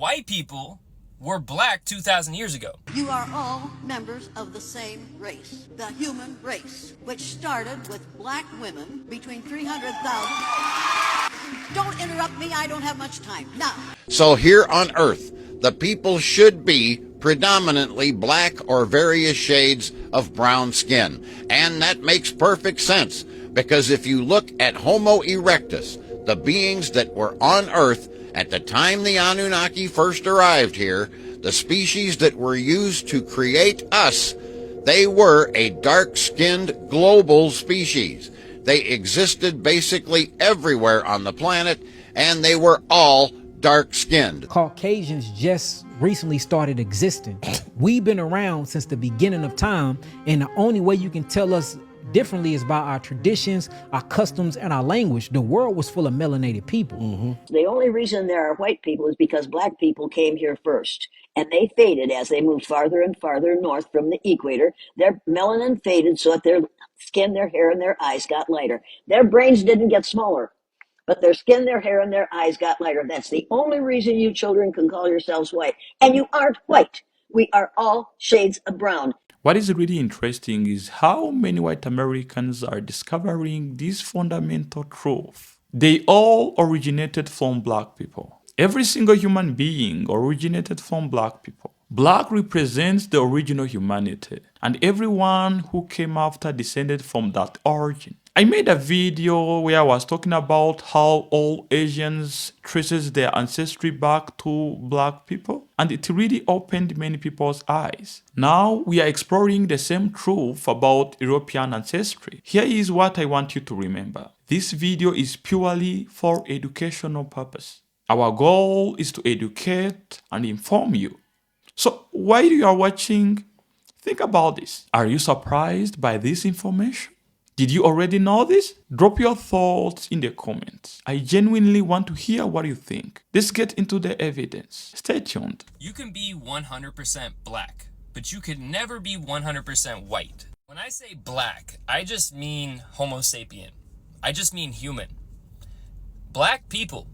white people were black 2,000 years ago. You are all members of the same race, the human race, which started with black women between 300,000. Don't interrupt me, I don't have much time. Now. So here on Earth, the people should be predominantly black or various shades of brown skin. And that makes perfect sense, because if you look at Homo erectus, the beings that were on Earth at the time the Anunnaki first arrived here, the species that were used to create us, they were a dark-skinned global species. They existed basically everywhere on the planet, and they were all dark-skinned. Caucasians just recently started existing. We've been around since the beginning of time, and the only way you can tell us differently is by our traditions, our customs, and our language. The world was full of melanated people. The only reason there are white people is because black people came here first, and they faded as they moved farther and farther north from the equator. Their melanin faded so that their skin, their hair, and their eyes got lighter. Their brains didn't get smaller, but their skin, their hair, and their eyes got lighter. That's the only reason you children can call yourselves white. And you aren't white. We are all shades of brown. What is really interesting is how many white Americans are discovering this fundamental truth. They all originated from black people. Every single human being originated from black people. Black represents the original humanity, and everyone who came after descended from that origin. I made a video where I was talking about how all Asians traces their ancestry back to black people, and it really opened many people's eyes. Now we are exploring the same truth about European ancestry. Here is what I want you to remember. This video is purely for educational purpose. Our goal is to educate and inform you. So while you are watching, think about this. Are you surprised by this information? Did you already know this? Drop your thoughts in the comments. I genuinely want to hear what you think. Let's get into the evidence. Stay tuned. You can be 100% black, but you could never be 100% white. When I say black, I just mean Homo sapien. I just mean human. Black people,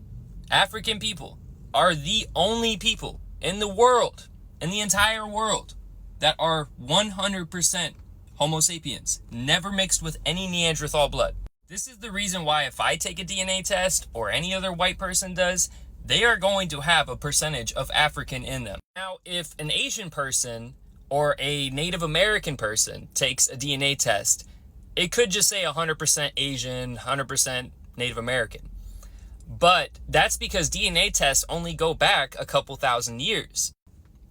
African people, are the only people in the world, in the entire world, that are 100% Homo sapiens, never mixed with any Neanderthal blood. This is the reason why if I take a DNA test, or any other white person does, they are going to have a percentage of African in them. Now, if an Asian person or a Native American person takes a DNA test, it could just say 100% Asian, 100% Native American. But that's because DNA tests only go back a couple thousand years.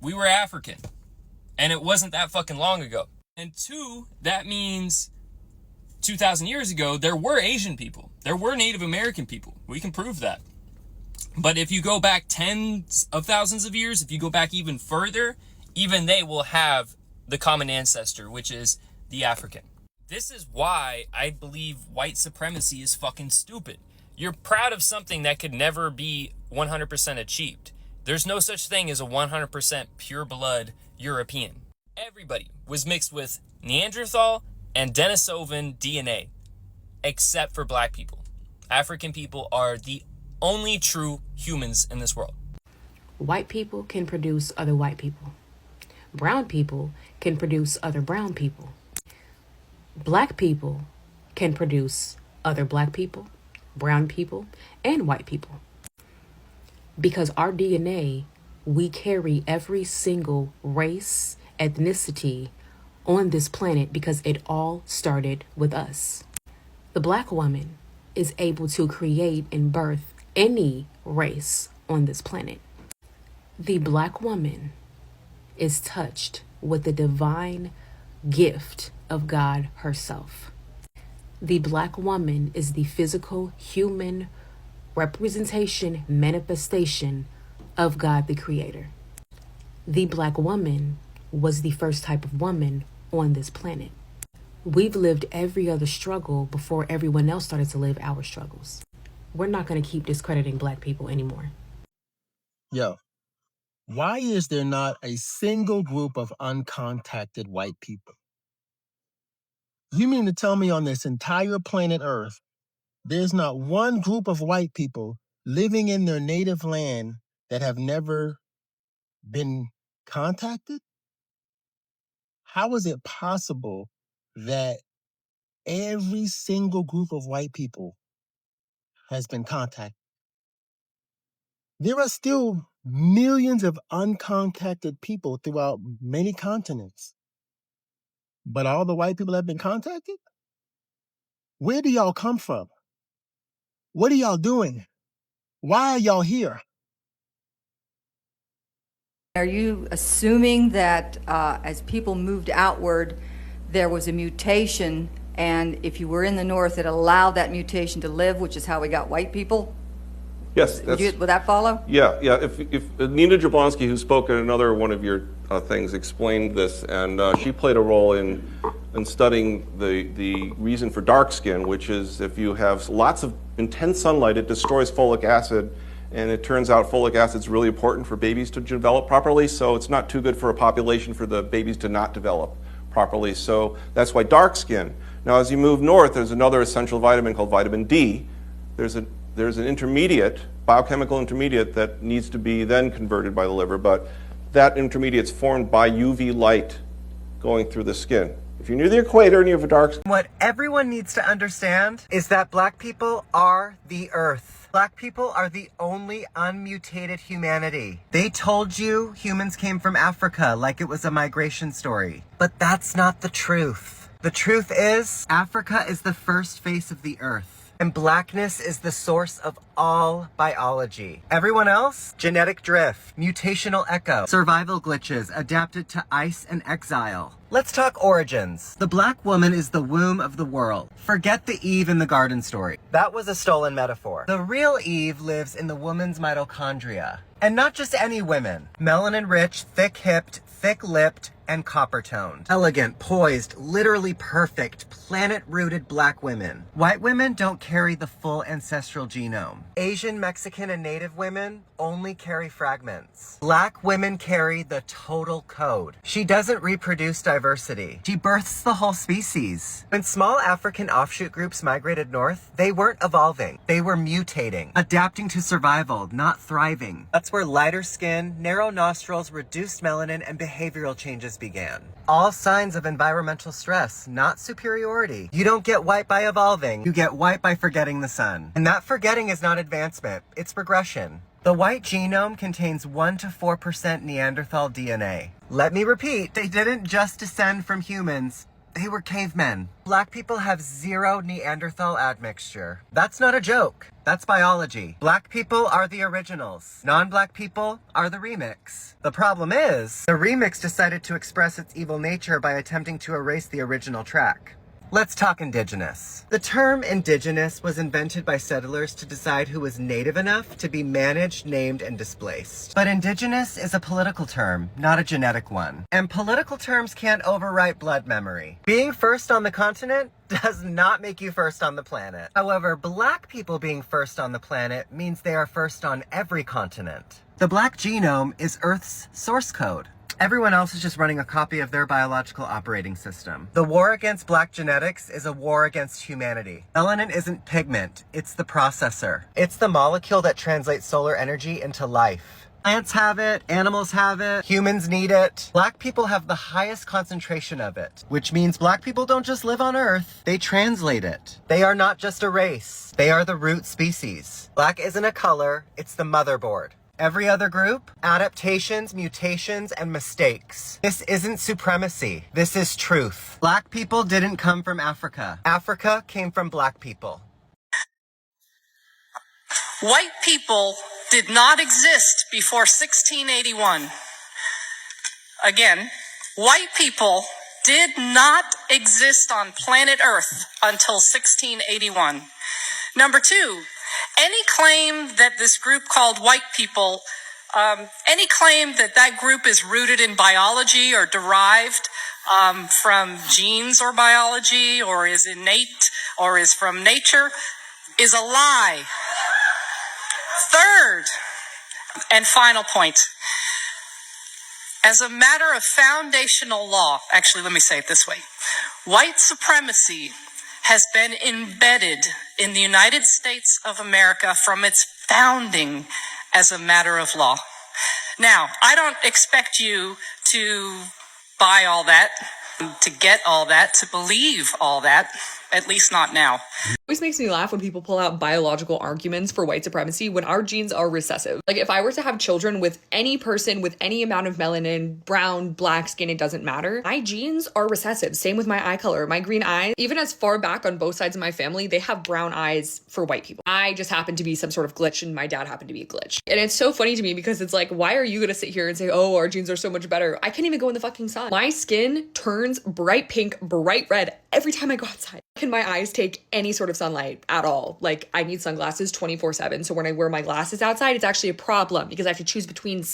We were African, and it wasn't that fucking long ago. And two, that means 2,000 years ago, there were Asian people. There were Native American people. We can prove that. But if you go back tens of thousands of years, if you go back even further, even they will have the common ancestor, which is the African. This is why I believe white supremacy is fucking stupid. You're proud of something that could never be 100% achieved. There's no such thing as a 100% pure blood European. Everybody was mixed with Neanderthal and Denisovan DNA, except for black people. African people are the only true humans in this world. White people can produce other white people. Brown people can produce other brown people. Black people can produce other black people, brown people, and white people. Because our DNA, we carry every single race, ethnicity on this planet because it all started with us. The black woman is able to create and birth any race on this planet. The black woman is touched with the divine gift of God herself. The black woman is the physical human representation, manifestation of God the Creator. The black woman was the first type of woman on this planet. We've lived every other struggle before everyone else started to live our struggles. We're not going to keep discrediting black people anymore. Yo, why is there not a single group of uncontacted white people? You mean to tell me on this entire planet Earth, there's not one group of white people living in their native land that have never been contacted? How is it possible that every single group of white people has been contacted? There are still millions of uncontacted people throughout many continents. But all the white people have been contacted? Where do y'all come from? What are y'all doing? Why are y'all here? Are you assuming that as people moved outward, there was a mutation, and if you were in the North, it allowed that mutation to live, which is how we got white people? Yes, Would that follow? Yeah. If Nina Jablonski, who spoke at another one of your things, explained this, and she played a role in studying the reason for dark skin, which is if you have lots of intense sunlight, it destroys folic acid, and it turns out folic acid is really important for babies to develop properly. So it's not too good for a population for the babies to not develop properly. So that's why dark skin. Now, as you move north, there's another essential vitamin called vitamin D. There's an intermediate, biochemical intermediate, that needs to be then converted by the liver, but that intermediate's formed by UV light going through the skin. If you're near the equator and you have a dark skin. What everyone needs to understand is that black people are the earth. Black people are the only unmutated humanity. They told you humans came from Africa like it was a migration story, but that's not the truth. The truth is, Africa is the first face of the earth. And blackness is the source of all biology. Everyone else? Genetic drift, mutational echo, survival glitches adapted to ice and exile. Let's talk origins. The black woman is the womb of the world. Forget the Eve in the garden story. That was a stolen metaphor. The real Eve lives in the woman's mitochondria. And not just any women. Melanin-rich, thick-hipped, thick-lipped, and copper-toned. Elegant, poised, literally perfect, planet-rooted black women. White women don't carry the full ancestral genome. Asian, Mexican, and Native women only carry fragments. Black women carry the total code. She doesn't reproduce diversity. She births the whole species. When small African offshoot groups migrated north, they weren't evolving. They were mutating, adapting to survival, not thriving. That's where lighter skin, narrow nostrils, reduced melanin, and behavioral changes began. All signs of environmental stress, not superiority. You don't get white by evolving. You get white by forgetting the sun. And that forgetting is not advancement, it's regression. The white genome contains 1 to 4% Neanderthal DNA. Let me repeat, they didn't just descend from humans. They were cavemen. Black people have 0 Neanderthal admixture. That's not a joke. That's biology. Black people are the originals. Non-black people are the remix. The problem is, the remix decided to express its evil nature by attempting to erase the original track. Let's talk indigenous. The term indigenous was invented by settlers to decide who was native enough to be managed, named, and displaced. But indigenous is a political term, not a genetic one. And political terms can't overwrite blood memory. Being first on the continent does not make you first on the planet. However, black people being first on the planet means they are first on every continent. The black genome is Earth's source code. Everyone else is just running a copy of their biological operating system. The war against black genetics is a war against humanity. Melanin isn't pigment, it's the processor. It's the molecule that translates solar energy into life. Plants have it, animals have it, humans need it. Black people have the highest concentration of it, which means black people don't just live on Earth, they translate it. They are not just a race, they are the root species. Black isn't a color, it's the motherboard. Every other group, adaptations, mutations, and mistakes. This isn't supremacy. This is truth. Black people didn't come from Africa. Africa came from black people. White people did not exist before 1681. Again, white people did not exist on planet Earth until 1681. Number two, any claim that this group called white people, any claim that that group is rooted in biology or derived from genes or biology or is innate or is from nature is a lie. Third and final point, as a matter of foundational law, actually let me say it this way, white supremacy has been embedded in the United States of America from its founding as a matter of law. Now, I don't expect you to buy all that, to get all that, to believe all that, at least not now. Always makes me laugh when people pull out biological arguments for white supremacy when our genes are recessive. Like, if I were to have children with any person with any amount of melanin, brown, black skin, it doesn't matter. My genes are recessive. Same with my eye color. My green eyes, even as far back on both sides of my family, they have brown eyes for white people. I just happen to be some sort of glitch, and my dad happened to be a glitch. And it's so funny to me because it's like, why are you gonna sit here and say, oh, our genes are so much better? I can't even go in the fucking sun. My skin turns bright pink, bright red every time I go outside. Can my eyes take any sort of sunlight at all? Like, I need sunglasses 24/7. So when I wear my glasses outside, it's actually a problem because I have to choose between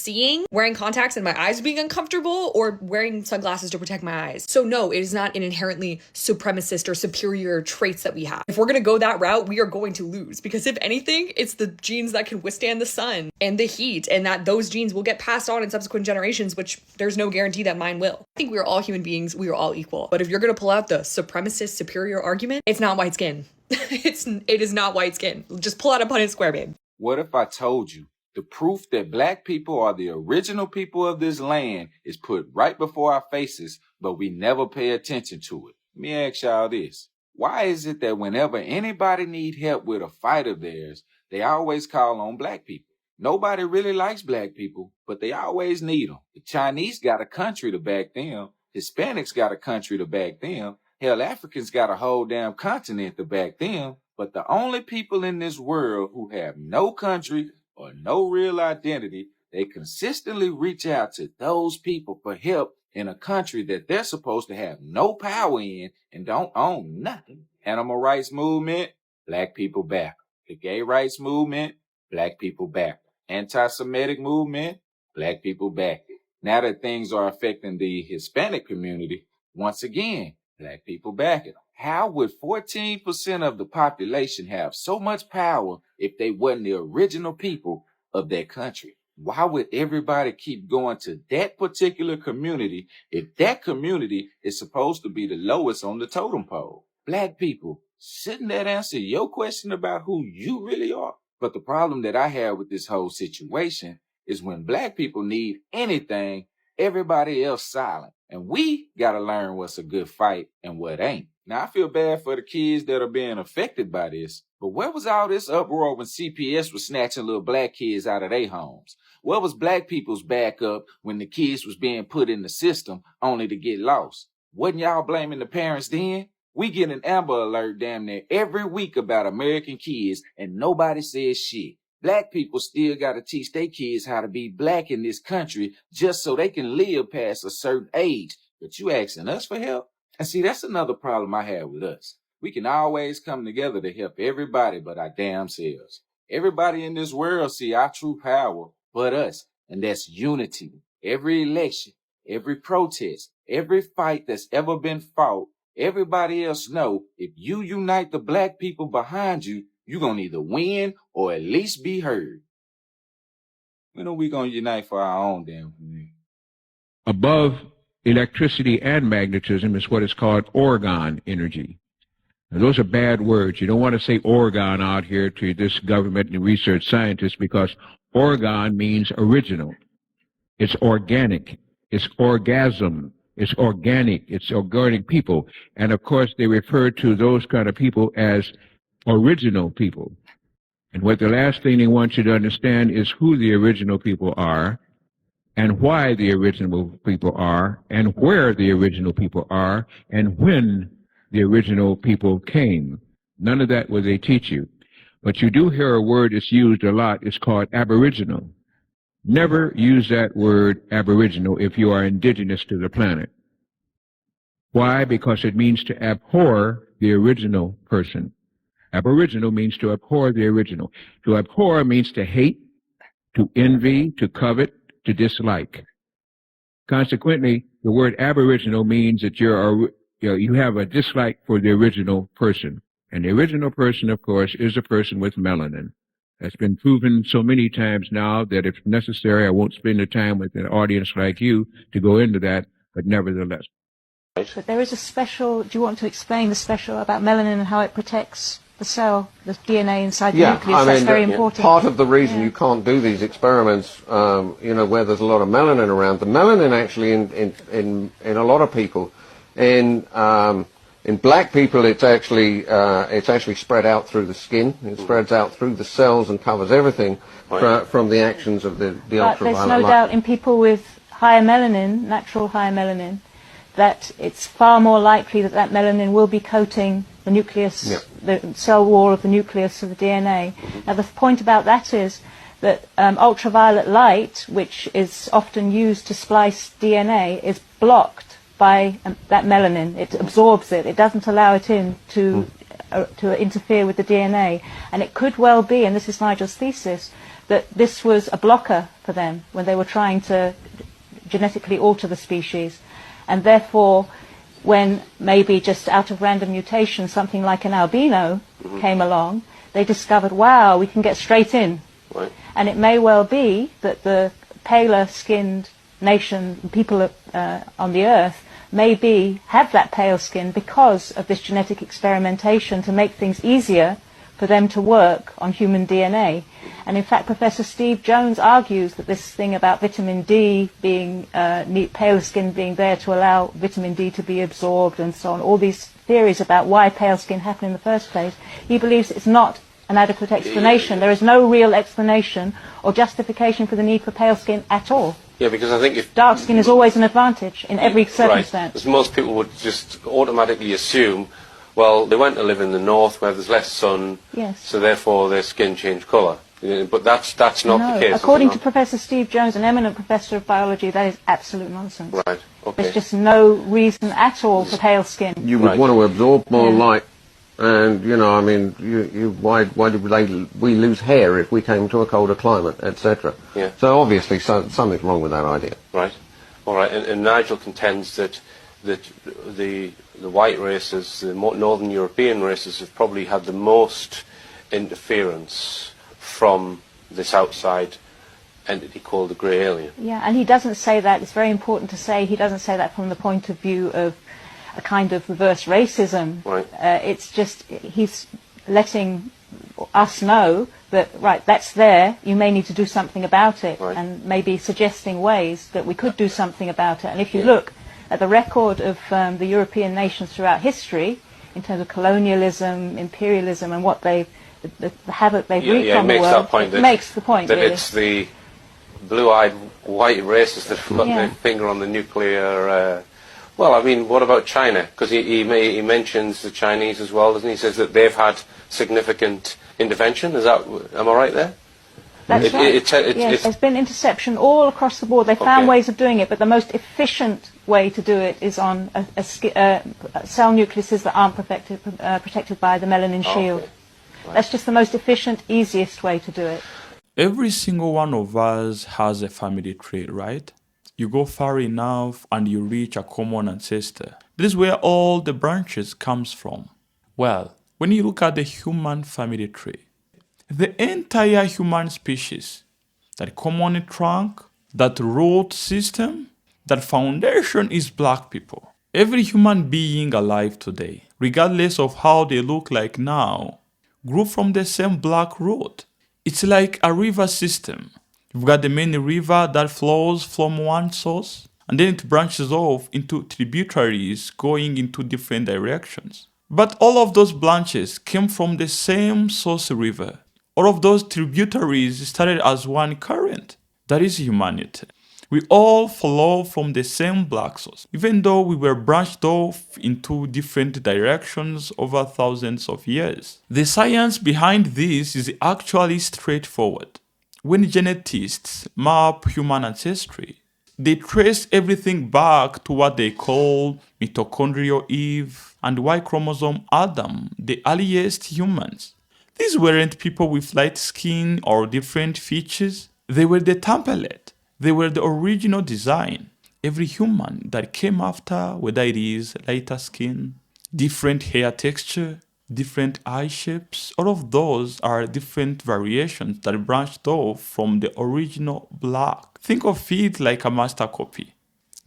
wearing contacts and my eyes being uncomfortable, or wearing sunglasses to protect my eyes. So no, it is not an inherently supremacist or superior traits that we have. If we're gonna go that route, we are going to lose, because if anything, it's the genes that can withstand the sun and the heat, and that those genes will get passed on in subsequent generations, which there's no guarantee that mine will. I think we are all human beings, we are all equal. But if you're gonna pull out the supremacist superior argument, it's not white skin. It is not white skin. Just pull out a Punnett square, babe. What if I told you the proof that black people are the original people of this land is put right before our faces, but we never pay attention to it? Let me ask y'all this. Why is it that whenever anybody need help with a fight of theirs, they always call on black people? Nobody really likes black people, but they always need them. The Chinese got a country to back them. Hispanics got a country to back them. Hell, Africans got a whole damn continent to back them. But the only people in this world who have no country or no real identity, they consistently reach out to those people for help in a country that they're supposed to have no power in and don't own nothing. Animal rights movement, black people back. The gay rights movement, black people back. Anti-Semitic movement, black people back. Now that things are affecting the Hispanic community, once again, black people back it. How would 14% of the population have so much power if they wasn't the original people of that country? Why would everybody keep going to that particular community if that community is supposed to be the lowest on the totem pole? Black people, shouldn't that answer your question about who you really are? But the problem that I have with this whole situation is when black people need anything, everybody else silent. And we got to learn what's a good fight and what ain't. Now, I feel bad for the kids that are being affected by this, but where was all this uproar when CPS was snatching little black kids out of their homes? Where was black people's backup when the kids was being put in the system only to get lost? Wasn't y'all blaming the parents then? We get an Amber Alert damn near every week about American kids, and nobody says shit. Black people still got to teach their kids how to be black in this country just so they can live past a certain age. But you asking us for help? And see, that's another problem I have with us. We can always come together to help everybody but our damn selves. Everybody in this world see our true power but us, and that's unity. Every election, every protest, every fight that's ever been fought, everybody else know if you unite the black people behind you, you're going to either win or at least be heard. When are we going to unite for our own damn community? Above electricity and magnetism is what is called orgone energy. Now, those are bad words. You don't want to say orgone out here to this government and research scientists, because orgone means original. It's organic. It's orgasm. It's organic. It's organic people. And of course, they refer to those kind of people as original people. And what the last thing they want you to understand is who the original people are, and why the original people are, and where the original people are, and when the original people came. None of that will they teach you. But you do hear a word that's used a lot. It's called aboriginal. Never use that word aboriginal if you are indigenous to the planet. Why? Because it means to abhor the original person. Aboriginal means to abhor the original. To abhor means to hate, to envy, to covet, to dislike. Consequently, the word aboriginal means that you have a dislike for the original person. And the original person, of course, is a person with melanin. That's been proven so many times now that if necessary, I won't spend the time with an audience like you to go into that, but nevertheless. But there is a special, do you want to explain the special about melanin and how it protects the cell, the DNA inside the nucleus. That's very important. Part of the reason you can't do these experiments, where there's a lot of melanin around, the melanin actually in a lot of people, in black people, it's actually spread out through the skin. It spreads out through the cells and covers everything from the actions of the ultraviolet light. There's no doubt in people with higher melanin, natural higher melanin, that it's far more likely that that melanin will be coating the nucleus, the cell wall of the nucleus of the DNA. Now the point about that is that ultraviolet light, which is often used to splice DNA, is blocked by that melanin. It absorbs it. It doesn't allow it in to interfere with the DNA. And it could well be, and this is Nigel's thesis, that this was a blocker for them when they were trying to genetically alter the species. And therefore, when maybe just out of random mutation something like an albino came along, they discovered, wow, we can get straight in. Right. And it may well be that the paler-skinned nation, people on the Earth, have that pale skin because of this genetic experimentation to make things easier for them to work on human DNA. And in fact, Professor Steve Jones argues that this thing about vitamin D being, pale skin being there to allow vitamin D to be absorbed and so on, all these theories about why pale skin happened in the first place, he believes it's not an adequate explanation. There is no real explanation or justification for the need for pale skin at all. Yeah, because I think if dark skin is always an advantage in every circumstance. Right. Because most people would just automatically assume, well, they went to live in the north where there's less sun, so therefore their skin changed colour. But that's not the case. According to Professor Steve Jones, an eminent professor of biology, that is absolute nonsense. Right. Okay. There's just no reason at all for pale skin. You would want to absorb more light, and why did we lose hair if we came to a colder climate, etc. Yeah. So obviously something's wrong with that idea. Right. All right. And Nigel contends that the white races, the northern European races, have probably had the most interference from this outside entity called the grey alien. Yeah, and he doesn't say that. It's very important to say he doesn't say that from the point of view of a kind of reverse racism. Right. It's just he's letting us know that, right, that's there, you may need to do something about it, and maybe suggesting ways that we could do something about it. And if you look at the record of the European nations throughout history, in terms of colonialism, imperialism, and what the havoc they've wreaked on the world, it makes the point that really. It's the blue-eyed white racists that have got their finger on the nuclear... well, I mean, what about China? Because he mentions the Chinese as well, doesn't he? He says that they've had significant intervention. Am I right there? That's right. Yes, there's been interception all across the board. They found ways of doing it, but the most efficient way to do it is on cell nucleuses that aren't protected by the melanin shield. Okay. Right. That's just the most efficient, easiest way to do it. Every single one of us has a family tree, right? You go far enough and you reach a common ancestor. This is where all the branches comes from. Well, when you look at the human family tree, the entire human species, that common trunk, that root system, that foundation is black people. Every human being alive today, regardless of how they look like now, grew from the same black root. It's like a river system. You've got the main river that flows from one source, and then it branches off into tributaries going into different directions. But all of those branches came from the same source river. All of those tributaries started as one current. That is humanity. We all flow from the same black source, even though we were branched off into different directions over thousands of years. The science behind this is actually straightforward. When geneticists map human ancestry, they trace everything back to what they call mitochondrial Eve and Y chromosome Adam, the earliest humans. These weren't people with light skin or different features. They were the template. They were the original design. Every human that came after, whether it is lighter skin, different hair texture, different eye shapes, all of those are different variations that branched off from the original black. Think of it like a master copy.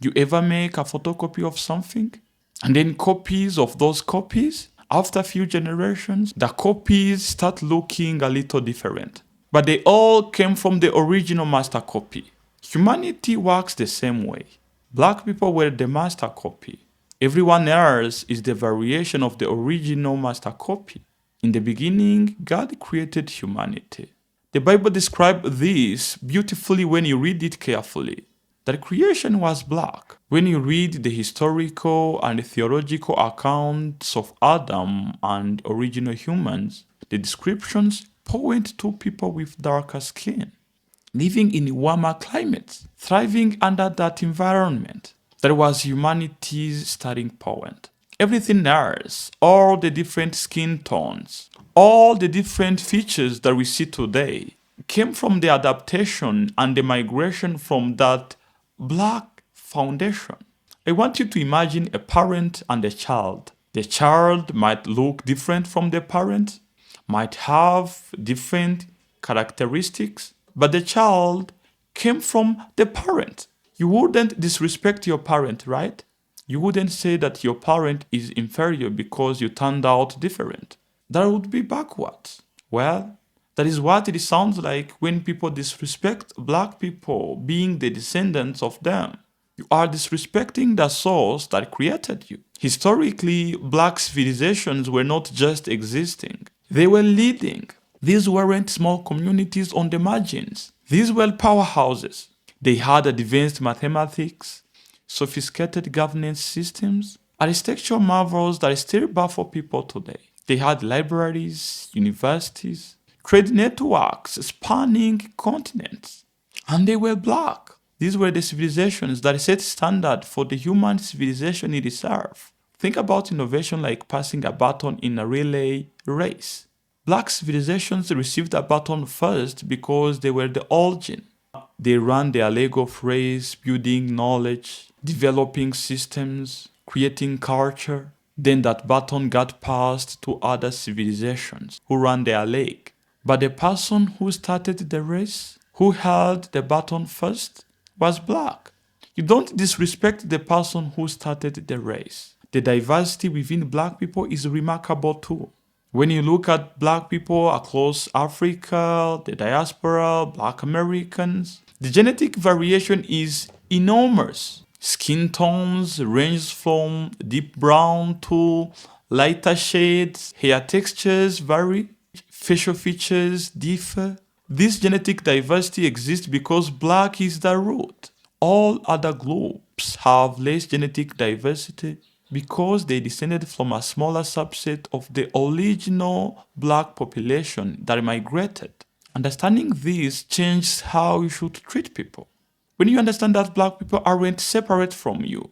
You ever make a photocopy of something? And then copies of those copies? After a few generations, the copies start looking a little different. But they all came from the original master copy. Humanity works the same way. Black people were the master copy. Everyone else is the variation of the original master copy. In the beginning, God created humanity. The Bible describes this beautifully when you read it carefully. That creation was black. When you read the historical and theological accounts of Adam and original humans, the descriptions point to people with darker skin, living in warmer climates, thriving under that environment. That was humanity's starting point. Everything else, all the different skin tones, all the different features that we see today, came from the adaptation and the migration from that black foundation. I want you to imagine a parent and a child. The child might look different from the parent, might have different characteristics, but the child came from the parent. You wouldn't disrespect your parent, right? You wouldn't say that your parent is inferior because you turned out different. That would be backwards. Well, that is what it sounds like when people disrespect black people being the descendants of them. You are disrespecting the source that created you. Historically, black civilizations were not just existing, they were leading. These weren't small communities on the margins. These were powerhouses. They had advanced mathematics, sophisticated governance systems, architectural marvels that still baffle people today. They had libraries, universities, trade networks spanning continents. And they were black. These were the civilizations that set standard for the human civilization it itself. Think about innovation like passing a baton in a relay race. Black civilizations received a baton first because they were the origin. They ran their leg of race, building knowledge, developing systems, creating culture. Then that baton got passed to other civilizations who ran their leg. But the person who started the race, who held the baton first, was black. You don't disrespect the person who started the race. The diversity within black people is remarkable too. When you look at black people across Africa, the diaspora, black Americans, the genetic variation is enormous. Skin tones range from deep brown to lighter shades, hair textures vary, facial features differ. This genetic diversity exists because black is the root. All other groups have less genetic diversity because they descended from a smaller subset of the original black population that migrated. Understanding this changes how you should treat people. When you understand that black people aren't separate from you,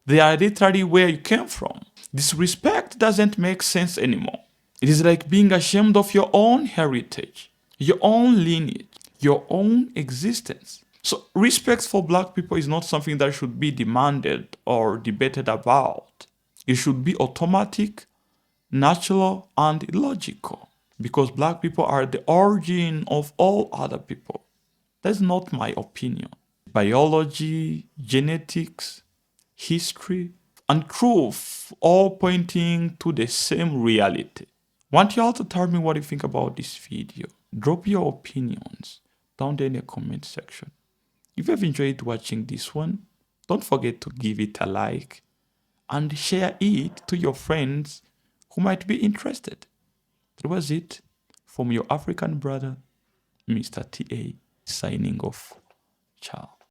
they are literally where you came from, disrespect doesn't make sense anymore. It is like being ashamed of your own heritage, your own lineage, your own existence. So respect for black people is not something that should be demanded or debated about. It should be automatic, natural, and illogical because black people are the origin of all other people. That's not my opinion. Biology, genetics, history, and truth all pointing to the same reality. Want you all to tell me what you think about this video. Drop your opinions down there in the comment section. If you have enjoyed watching this one, don't forget to give it a like and share it to your friends who might be interested. That was it from your African brother, Mr. TA, signing off. Ciao.